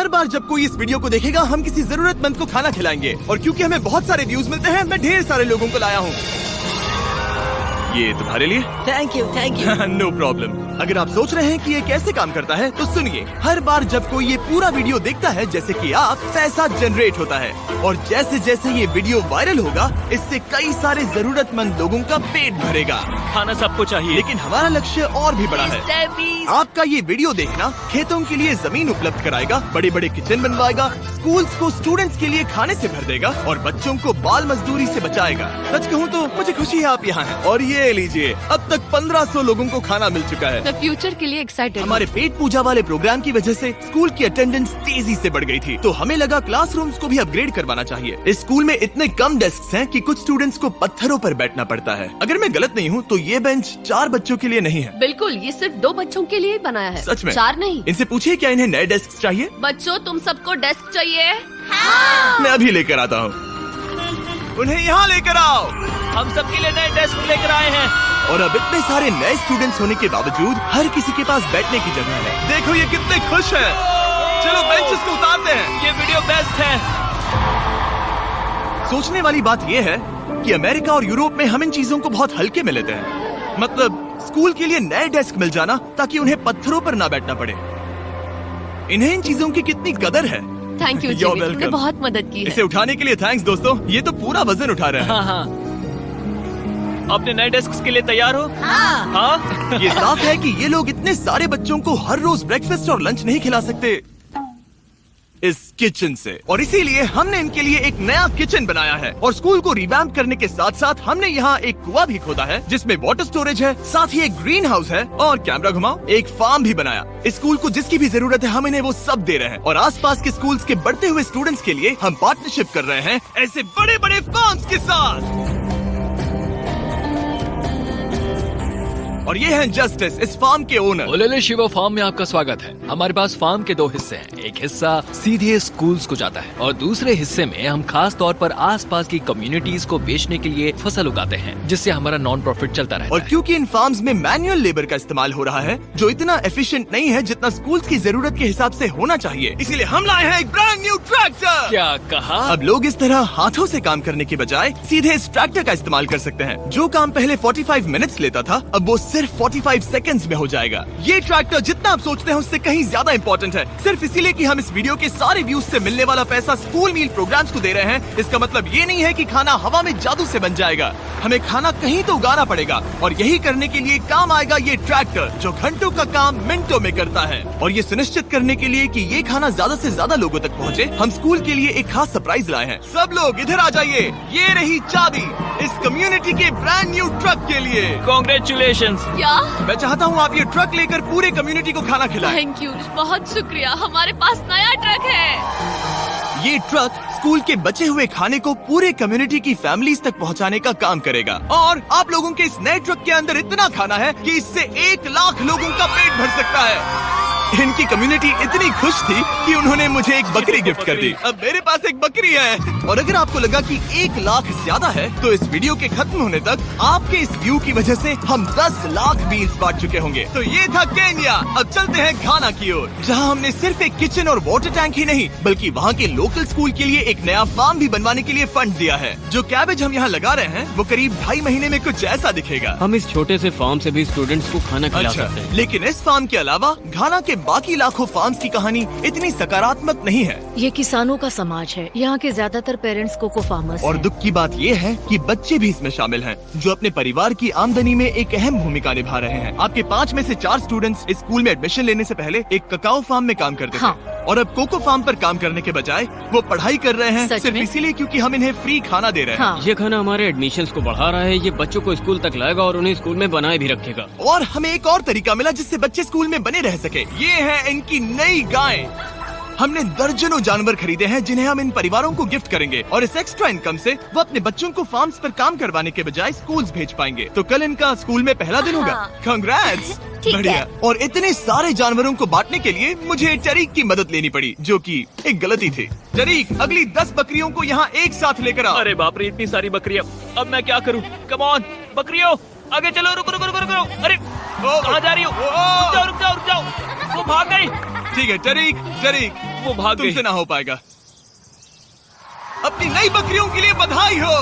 बार जब कोई इस वीडियो को देखेगा हम किसी जरूरतमंद को खाना खिलाएंगे, और क्योंकि हमें बहुत सारे व्यूज मिलते हैं मैं ढेर सारे लोगों को लाया हूँ। ये तुम्हारे लिए। Thank you no problem. अगर आप सोच रहे हैं कि ये कैसे काम करता है तो सुनिए, हर बार जब कोई ये पूरा वीडियो देखता है जैसे कि आप, पैसा जनरेट होता है, और जैसे जैसे ये वीडियो वायरल होगा इससे कई सारे जरूरतमंद लोगों का पेट भरेगा। खाना सबको चाहिए, लेकिन हमारा लक्ष्य और भी बड़ा है। आपका ये वीडियो देखना खेतों के लिए जमीन उपलब्ध कराएगा, बड़े बड़े किचन बनवाएगा, स्कूल्स को स्टूडेंट्स के लिए खाने से भर देगा और बच्चों को बाल मजदूरी से बचाएगा। सच कहूँ तो मुझे खुशी है आप यहाँ हैं। और ये लीजिए, अब तक 1500 लोगों को खाना मिल चुका है। फ्यूचर के लिए एक्साइटेड। हमारे पेट पूजा वाले प्रोग्राम की वजह से स्कूल की अटेंडेंस तेजी से बढ़ गई थी, तो हमें लगा क्लासरूम्स को भी अपग्रेड करवाना चाहिए। इस स्कूल में इतने कम डेस्क हैं कि कुछ स्टूडेंट्स को पत्थरों पर बैठना पड़ता है। अगर मैं गलत नहीं हूँ तो ये बेंच 4 बच्चों के लिए नहीं है। बिल्कुल, ये सिर्फ 2 बच्चों के लिए बनाया है। सच में? 4 नहीं। इनसे पूछिए क्या इन्हें नए डेस्क चाहिए। बच्चों, तुम सबको डेस्क चाहिए? मैं अभी लेकर आता हूँ। उन्हें यहाँ लेकर आओ। हम सबके लिए नए डेस्क लेकर आए हैं। और अब इतने सारे नए स्टूडेंट्स होने के बावजूद हर किसी के पास बैठने की जगह है। देखो ये कितने खुश हैं। चलो बेंचेस को उतारते हैं। ये वीडियो बेस्ट है। सोचने वाली बात ये है कि अमेरिका और यूरोप में हम इन चीजों को बहुत हल्के में लेते हैं। मतलब स्कूल के लिए नए डेस्क मिल जाना ताकि उन्हें पत्थरों पर ना बैठना पड़े। इन्हें इन चीजों की कितनी कदर है। थैंक यू You're जिमी, तुमने welcome। बहुत मदद की है। इसे उठाने के लिए थैंक्स दोस्तों, ये तो पूरा वजन उठा रहे हैं। हाँ। अपने नए डेस्क के लिए तैयार हो? हाँ। ये साफ है कि ये लोग इतने सारे बच्चों को हर रोज ब्रेकफास्ट और लंच नहीं खिला सकते इस किचन से, और इसीलिए हमने इनके लिए एक नया किचन बनाया है। और स्कूल को रिवैम्प करने के साथ साथ हमने यहाँ एक कुआं भी खोदा है जिसमें वाटर स्टोरेज है, साथ ही एक ग्रीन हाउस है, और कैमरा घुमाओ, एक फार्म भी बनाया। इस स्कूल को जिसकी भी जरूरत है हम इन्हें वो सब दे रहे हैं। और आसपास के स्कूल्स के बढ़ते हुए स्टूडेंट्स के लिए हम पार्टनरशिप कर रहे हैं ऐसे बड़े बड़े फार्म्स के साथ। और ये हैं जस्टिस, इस फार्म के ओनर। ओलेले शिवा फार्म में आपका स्वागत है। हमारे पास फार्म के 2 हिस्से हैं। एक हिस्सा सीधे स्कूल्स को जाता है और दूसरे हिस्से में हम खास तौर पर आसपास की कम्युनिटीज को बेचने के लिए फसल उगाते हैं, जिससे हमारा नॉन प्रॉफिट चलता रहता और है। क्योंकि इन फार्म्स में मैनुअल लेबर का इस्तेमाल हो रहा है जो इतना एफिशिएंट नहीं है जितना स्कूल्स की जरूरत के हिसाब से होना चाहिए, इसीलिए हम लाए हैं एक ब्रांड न्यू ट्रैक्टर। क्या कहा? अब लोग इस तरह हाथों से काम करने के बजाय सीधे इस ट्रैक्टर का इस्तेमाल कर सकते हैं। जो काम पहले 45 मिनट्स लेता था अब वो सिर्फ 45 सेकंड्स में हो जाएगा। ये ट्रैक्टर जितना आप सोचते हैं उससे कहीं ज्यादा इम्पोर्टेंट है, सिर्फ इसीलिए कि हम इस वीडियो के सारे व्यूज से मिलने वाला पैसा स्कूल मील प्रोग्राम्स को दे रहे हैं। इसका मतलब ये नहीं है कि खाना हवा में जादू से बन जाएगा। हमें खाना कहीं तो उगाना पड़ेगा, और यही करने के लिए काम आएगा ये ट्रैक्टर जो घंटों का काम मिनटों में करता है। और ये सुनिश्चित करने के लिए कि ये खाना ज्यादा से ज्यादा लोगों तक पहुँचे, हम स्कूल के लिए एक खास सरप्राइज लाए हैं। सब लोग इधर आ जाइए, ये रही चाबी इस कम्युनिटी के ब्रांड न्यू ट्रक के लिए। Congratulations। क्या? मैं चाहता हूँ आप ये ट्रक लेकर पूरे कम्युनिटी को खाना खिलाएं। थैंक यू, बहुत शुक्रिया। हमारे पास नया ट्रक है। ये ट्रक स्कूल के बचे हुए खाने को पूरे कम्युनिटी की फैमिलीज तक पहुंचाने का काम करेगा। और आप लोगों के इस नए ट्रक के अंदर इतना खाना है कि इससे 1 लाख लोगों का पेट भर सकता है। इनकी कम्युनिटी इतनी खुश थी कि उन्होंने मुझे एक बकरी गिफ्ट कर दी। अब मेरे पास एक बकरी है। और अगर आपको लगा कि 1 लाख ज्यादा है तो इस वीडियो के खत्म होने तक आपके इस व्यू की वजह से हम 10 लाख मील्स बांट चुके होंगे। तो ये था केन्या। अब चलते हैं घाना की ओर, जहाँ हमने सिर्फ एक किचन और वाटर टैंक ही नहीं बल्कि वहाँ के लोकल स्कूल के लिए एक नया फार्म भी बनवाने के लिए फंड दिया है। जो कैबेज हम यहाँ लगा रहे हैं वो करीब 2.5 महीने में कुछ ऐसा दिखेगा। हम इस छोटे से फार्म से भी स्टूडेंट्स को खाना खिला सकते हैं। लेकिन इस फार्म के अलावा घाना के बाकी लाखों फार्म्स की कहानी इतनी सकारात्मक नहीं है। ये किसानों का समाज है। यहाँ के ज्यादातर पेरेंट्स कोको फार्मर्स और हैं। दुख की बात ये है कि बच्चे भी इसमें शामिल हैं, जो अपने परिवार की आमदनी में एक अहम भूमिका निभा रहे हैं। आपके 5 में से 4 स्टूडेंट्स इस स्कूल में एडमिशन लेने से पहले एक ककाओ फार्म में काम करते थे, और अब कोको फार्म पर काम करने के बजाय वो पढ़ाई कर रहे हैं सच सिर्फ में? इसीलिए क्योंकि हम इन्हें फ्री खाना दे रहे हैं। हाँ। ये खाना हमारे एडमिशन्स को बढ़ा रहा है। ये बच्चों को स्कूल तक लाएगा और उन्हें स्कूल में बनाए भी रखेगा। और हमें एक और तरीका मिला जिससे बच्चे स्कूल में बने रह सके। ये है इनकी नई गाय। हमने दर्जनों जानवर खरीदे हैं जिन्हें हम इन परिवारों को गिफ्ट करेंगे, और इस एक्स्ट्रा इनकम से वो अपने बच्चों को फार्म्स पर काम करवाने के बजाय स्कूल्स भेज पाएंगे। तो कल इनका स्कूल में पहला दिन होगा। कांग्रेट्स। ठीक बढ़िया। है। और इतने सारे जानवरों को बांटने के लिए मुझे टरीक की मदद लेनी पड़ी, जो कि एक गलती थी। टरीक, अगली 10 बकरियों को यहाँ एक साथ लेकर आओ। अरे बाप रे, इतनी सारी बकरियां। अब मैं क्या करूं? कम ऑन बकरियों, आगे चलो। रुको रुको रुको रुको। अरे कहाँ जा रही हो? रुक जाओ रुक जाओ रुक जाओ। वो भाग गई। ठीक है टरीक, टरीक वो भाग गई। तुमसे ना हो पाएगा। अपनी नई बकरियों के लिए बधाई हो।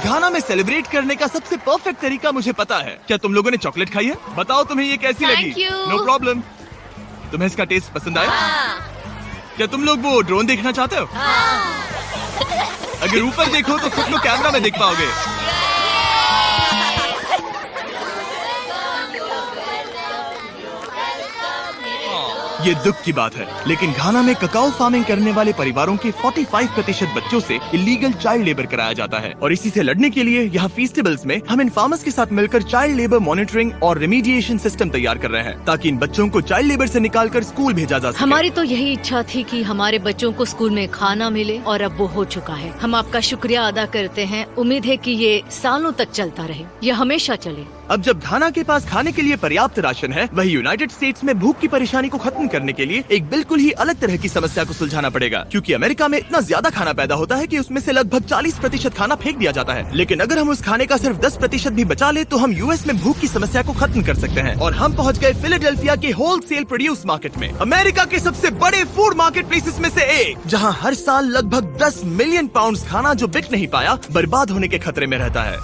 घाना में सेलिब्रेट करने का सबसे परफेक्ट तरीका मुझे पता है। क्या तुम लोगों ने चॉकलेट खाई है? बताओ तुम्हें ये कैसी Thank लगी? you. No problem. तुम्हें इसका टेस्ट पसंद आया? क्या तुम लोग वो ड्रोन देखना चाहते हो? अगर ऊपर देखो तो खुद को कैमरा में देख पाओगे। ये दुख की बात है, लेकिन घाना में ककाओ फार्मिंग करने वाले परिवारों के 45% बच्चों से इलीगल चाइल्ड लेबर कराया जाता है और इसी से लड़ने के लिए यहाँ फेस्टिवल्स में हम इन फार्मर्स के साथ मिलकर चाइल्ड लेबर मॉनिटरिंग और रेमीडिएशन सिस्टम तैयार कर रहे हैं ताकि इन बच्चों को चाइल्ड लेबर से निकालकर स्कूल भेजा जा सके। हमारी तो यही इच्छा थी कि हमारे बच्चों को स्कूल में खाना मिले और अब वो हो चुका है। हम आपका शुक्रिया अदा करते हैं। उम्मीद है कि ये सालों तक चलता रहे, ये हमेशा चले। अब जब घाना के पास खाने के लिए पर्याप्त राशन है, वही यूनाइटेड स्टेट्स में भूख की परेशानी को खत्म करने के लिए एक बिल्कुल ही अलग तरह की समस्या को सुलझाना पड़ेगा, क्योंकि अमेरिका में इतना ज्यादा खाना पैदा होता है कि उसमें से लगभग 40% खाना फेंक दिया जाता है। लेकिन अगर हम उस खाने का सिर्फ 10% भी बचा ले तो हम यूएस में भूख की समस्या को खत्म कर सकते हैं। और हम पहुंच गए फिलाडेल्फिया के होलसेल प्रोड्यूस मार्केट में, अमेरिका के सबसे बड़े फूड मार्केट प्लेसेस में से एक, जहां हर साल लगभग 10 मिलियन पाउंड खाना जो बिक नहीं पाया बर्बाद होने के खतरे में रहता है।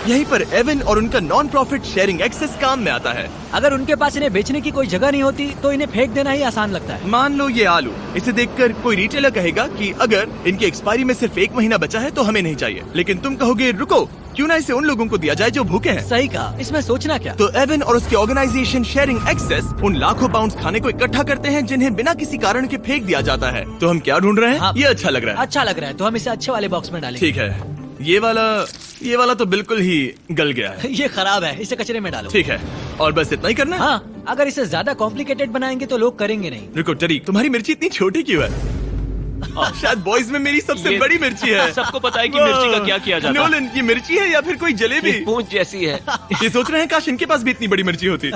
यहीं पर एवन और उनका नॉन प्रॉफिट शेयरिंग एक्सेस काम में आता है। अगर उनके पास इन्हें बेचने की कोई जगह नहीं होती तो इन्हें फेंक देना ही आसान लगता है। मान लो ये आलू, इसे देखकर कोई रिटेलर कहेगा कि अगर इनकी एक्सपायरी में सिर्फ 1 महीना बचा है तो हमें नहीं चाहिए, लेकिन तुम कहोगे रुको, क्यों ना इसे उन लोगों को दिया जाए जो भूखे हैं। सही कहा, इसमें सोचना क्या। तो एवन और उसके ऑर्गेनाइजेशन शेयरिंग एक्सेस उन लाखों पाउंड खाने को इकट्ठा करते हैं जिन्हें बिना किसी कारण के फेंक दिया जाता है। तो हम क्या ढूंढ रहे हैं? हाँ। ये अच्छा लग रहा है। अच्छा लग रहा है तो हम इसे अच्छे वाले बॉक्स में डालेंगे। ठीक है, ये वाला तो बिल्कुल ही गल गया है। ये खराब है, इसे कचरे में डालो। ठीक है, और बस इतना ही करना है? हाँ, अगर इसे ज्यादा कॉम्प्लिकेटेड बनाएंगे तो लोग करेंगे नहीं। रुको टरी, तुम्हारी मिर्ची इतनी छोटी क्यों है? शायद बॉयज में मेरी सबसे ये बड़ी मिर्ची है। सबको पता है कि मिर्ची का क्या किया जाता है। नोलन, ये मिर्ची है या फिर कोई जलेबी? पूंछ जैसी है। ये सोच रहे हैं काश इनके पास भी इतनी बड़ी मिर्ची होती।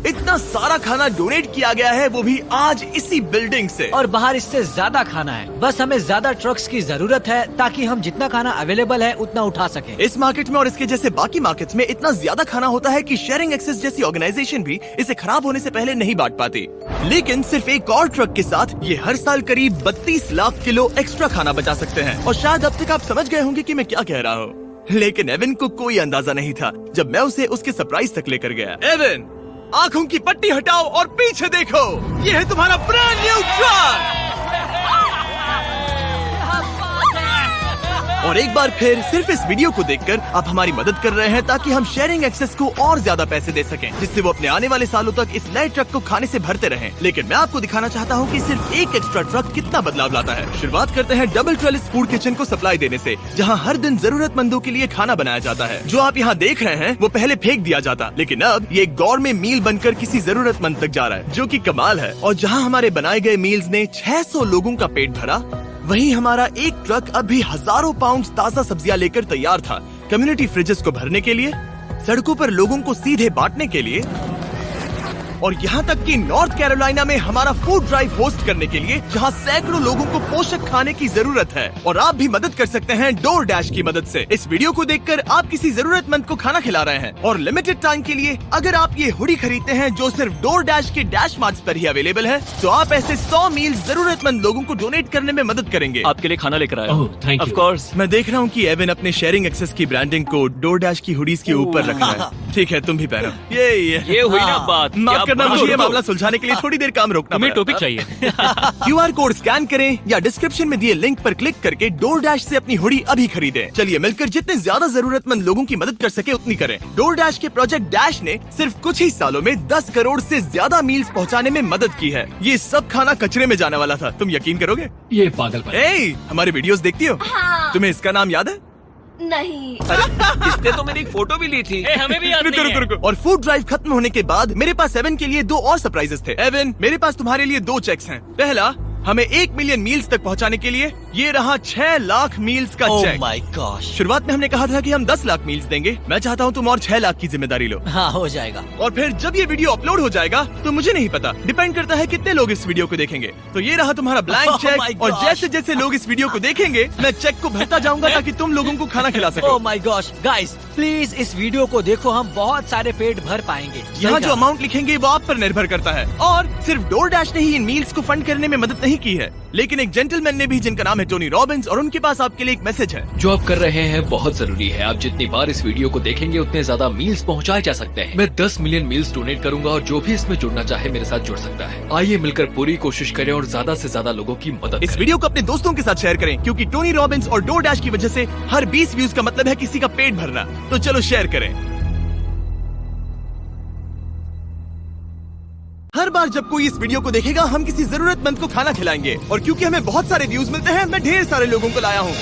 इतना सारा खाना डोनेट किया गया है, वो भी आज इसी बिल्डिंग से। और बाहर इससे ज्यादा खाना है, बस हमें ज्यादा ट्रक्स की जरूरत है ताकि हम जितना खाना अवेलेबल है उतना उठा सकें। इस मार्केट में और इसके जैसे बाकी मार्केट्स में इतना ज्यादा खाना होता है कि शेयरिंग एक्सेस जैसी ऑर्गेनाइजेशन भी इसे खराब होने से पहले नहीं बांट पाती। लेकिन सिर्फ एक और ट्रक के साथ ये हर साल करीब 32 लाख किलो एक्स्ट्रा खाना बचा सकते हैं। और शायद अब तक आप समझ गए होंगे कि मैं क्या कह रहा हूँ, लेकिन एवन को कोई अंदाजा नहीं था जब मैं उसे उसके सरप्राइज तक लेकर गया। एवन, आंखों की पट्टी हटाओ और पीछे देखो, ये है तुम्हारा ब्रांड न्यू ट्रक। और एक बार फिर सिर्फ इस वीडियो को देखकर आप हमारी मदद कर रहे हैं ताकि हम शेयरिंग एक्सेस को और ज्यादा पैसे दे सकें, जिससे वो अपने आने वाले सालों तक इस नए ट्रक को खाने से भरते रहें। लेकिन मैं आपको दिखाना चाहता हूँ कि सिर्फ एक एक्स्ट्रा ट्रक कितना बदलाव लाता है। शुरुआत करते हैं डबल ट्रेलिस फूड किचन को सप्लाई देने से, जहाँ हर दिन जरूरतमंदों के लिए खाना बनाया जाता है। जो आप यहाँ देख रहे हैं वो पहले फेंक दिया जाता, लेकिन अब ये गौरमेट मील बनकर किसी जरूरतमंद तक जा रहा है, जो कि कमाल है। और जहाँ हमारे बनाए गए मील्स ने 600 लोगों का पेट भरा, वहीं हमारा एक ट्रक अभी हजारों पाउंड ताजा सब्जियां लेकर तैयार था, कम्युनिटी फ्रिजेस को भरने के लिए, सड़कों पर लोगों को सीधे बांटने के लिए, और यहाँ तक कि नॉर्थ कैरोलिना में हमारा फूड ड्राइव होस्ट करने के लिए, जहाँ सैकड़ों लोगों को पोषक खाने की जरूरत है। और आप भी मदद कर सकते हैं डोर डैश की मदद से। इस वीडियो को देखकर आप किसी जरूरतमंद को खाना खिला रहे हैं, और लिमिटेड टाइम के लिए अगर आप ये हुडी खरीदते हैं जो सिर्फ डोर डैश के डैश मार्ट्स पर ही अवेलेबल है, तो आप ऐसे 100 मील जरूरतमंद लोगों को डोनेट करने में मदद करेंगे। आपके लिए खाना लेकर आया। ओह, thank you. Of course. मैं देख रहा हूँ कि एवन अपने शेयरिंग एक्सेस की ब्रांडिंग को डोर डैश की हुडीज के ऊपर रख रहा है। ठीक है, तुम भी पहनो। ये हुई ना बात। माफ करना, क्या मुझे ये बात? मामला सुलझाने के लिए थोड़ी देर काम रोकना तुम्हें पड़ा। टॉपिक चाहिए। QR कोड स्कैन करें या डिस्क्रिप्शन में दिए लिंक पर क्लिक करके डोर डैश से अपनी हुडी अभी खरीदें। चलिए मिलकर जितने ज्यादा जरूरतमंद लोगों की मदद कर सके उतनी करें। डोर डैश के प्रोजेक्ट डैश ने सिर्फ कुछ ही सालों में 10 करोड़ से ज्यादा मील्स पहुंचाने में मदद की है। ये सब खाना कचरे में जाने वाला था, तुम यकीन करोगे? ये पागलपन है। ए, हमारे वीडियोस देखती हो? हाँ। तुम्हें इसका नाम याद है? नहीं। इसने तो मेरी एक फोटो भी ली थी। हमें भी याद रुको नहीं है। रुको रुको। और फूड ड्राइव खत्म होने के बाद मेरे पास एवन के लिए 2 और सरप्राइजेस थे। एवन, मेरे पास तुम्हारे लिए 2 चेक्स हैं। पहला, हमें 1 मिलियन मील्स तक पहुंचाने के लिए, ये रहा 6 लाख मील्स का ओह चेक। My gosh. शुरुआत में हमने कहा था कि हम 10 लाख मील्स देंगे। मैं चाहता हूँ तुम और 6 लाख की जिम्मेदारी लो। हाँ, हो जाएगा। और फिर जब ये वीडियो अपलोड हो जाएगा तो मुझे नहीं पता, डिपेंड करता है कितने लोग इस वीडियो को देखेंगे। तो ये रहा तुम्हारा ब्लैंक Oh my चेक, और gosh. जैसे जैसे लोग इस वीडियो को देखेंगे मैं चेक को भरता जाऊंगा ताकि तुम लोगों को खाना खिला सको। Oh my gosh, guys please इस वीडियो को देखो, हम बहुत सारे पेट भर पाएंगे। यहाँ जो अमाउंट लिखेंगे वो आप पर निर्भर करता है। और सिर्फ डोरडैश ने ही इन मील्स को फंड करने में मदद नहीं की है, लेकिन एक जेंटलमैन ने भी, जिनका नाम है टोनी रॉबिन्स, और उनके पास आपके लिए एक मैसेज है। जो आप कर रहे हैं बहुत जरूरी है। आप जितनी बार इस वीडियो को देखेंगे उतने ज्यादा मील्स पहुंचाए जा सकते हैं। मैं 10 मिलियन मील्स डोनेट करूंगा और जो भी इसमें जुड़ना चाहे मेरे साथ जुड़ सकता है। आइए मिलकर पूरी कोशिश करें और ज्यादा से ज्यादा लोगों की मदद इस करें। वीडियो को अपने दोस्तों के साथ शेयर करें, क्योंकि टोनी रॉबिन्स और डोरडैश की वजह से हर 20 व्यूज का मतलब है किसी का पेट भरना। तो चलो शेयर करें। हर बार जब कोई इस वीडियो को देखेगा हम किसी जरूरतमंद को खाना खिलाएंगे, और क्योंकि हमें बहुत सारे व्यूज मिलते हैं मैं ढेर सारे लोगों को लाया हूँ।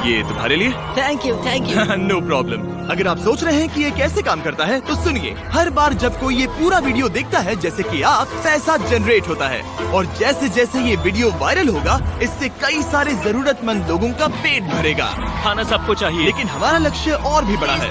ये तुम्हारे लिए। Thank you, thank you. No problem. अगर आप सोच रहे हैं कि ये कैसे काम करता है तो सुनिए। हर बार जब कोई ये पूरा वीडियो देखता है, जैसे कि आप, पैसा जनरेट होता है, और जैसे जैसे ये वीडियो वायरल होगा इससे कई सारे जरूरतमंद लोगों का पेट भरेगा। खाना सबको चाहिए। लेकिन हमारा लक्ष्य और भी बड़ा है।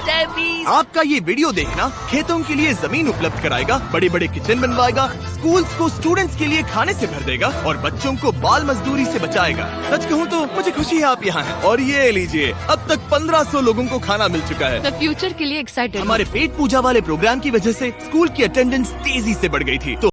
आपका ये वीडियो देखना खेतों के लिए जमीन उपलब्ध कराएगा, बड़े बड़े किचन बनवाएगा, स्कूल्स को स्टूडेंट्स के लिए खाने से भर देगा, और बच्चों को बाल मजदूरी से बचाएगा। सच कहूँ तो मुझे खुशी है आप यहाँ हैं। और ये लीजिए, अब तक 1500 लोगों को खाना मिल चुका है। मैं फ्यूचर के लिए एक्साइटेड हूँ। हमारे पेट पूजा वाले प्रोग्राम की वजह से स्कूल की अटेंडेंस तेजी से बढ़ गई थी। तो